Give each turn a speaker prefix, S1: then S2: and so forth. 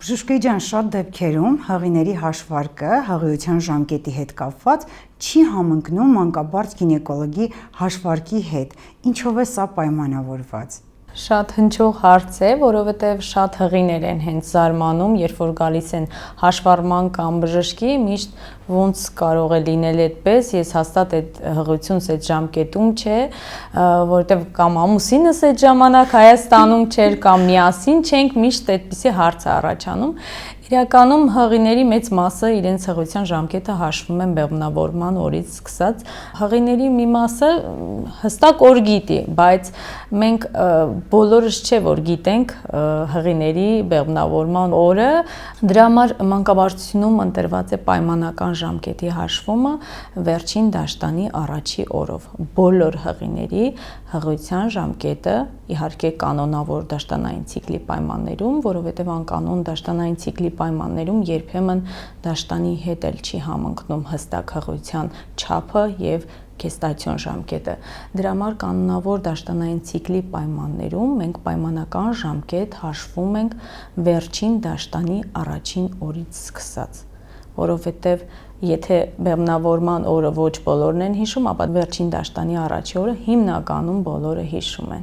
S1: Բժշկի ջան, շատ դեպքերում հղիների հաշվարկը հղիության ժամկետի հետ կապված չի համընկնում մանկաբարձ գինեկոլոգի հաշվարկի հետ, ինչով է սա պայմանավորված։
S2: Շատ հնչող հարց է, որովհետև շատ հղիներ են հենց զարմանում, երբ որ գալիս են հաշվառման կամ բժշկի, միշտ ոնց կարող է լինել այդպես, ես հաստատ այդ հղիությունս այդ ժամկետում չէ, որովհետև կամ ամուսինս այդ ժամանակ Հայաստանում չէր, կամ միասին չենք, միշտ այդպիսի հարց է առաջանում։ Իրականում հղիների մեծ մասը իրենց հղիության ժամկետը հաշվում են բեղմնավորման օրից սկսած։ Հղիների մի մասը հստակ օր գիտի, բայց մենք բոլորս չէ որ գիտենք հղիների բեղմնավորման օրը, դրա համար մանկաբարձությունում ընտրված է պայմանական ժամկետի հաշվումը վերջին դաշտանի առաջի օրով։ Բոլոր հղիների հղիության ժամկետը, իհարկե կանոնավոր դաշտանային ցիկլի պայմաններում, որովհետև անկանոն դաշտանային ցիկլի պայմաններում երբեմն դաշտանի հետ էլ չի համընկնում հստակ հղիության չափը եւ գեստացիոն ժամկետը։ Դրա համար կանոնավոր դաշտանային ցիկլի պայմաններում մենք պայմանական ժամկետ հաշվում ենք վերջին դաշտանի առաջին օրից սկսած, որովհետև եթե բեղմնավորման օրը ոչ բոլորն են հիշում, ապա վերջին դաշտանի առաջի օրը հիմնականում բոլորը հիշում են։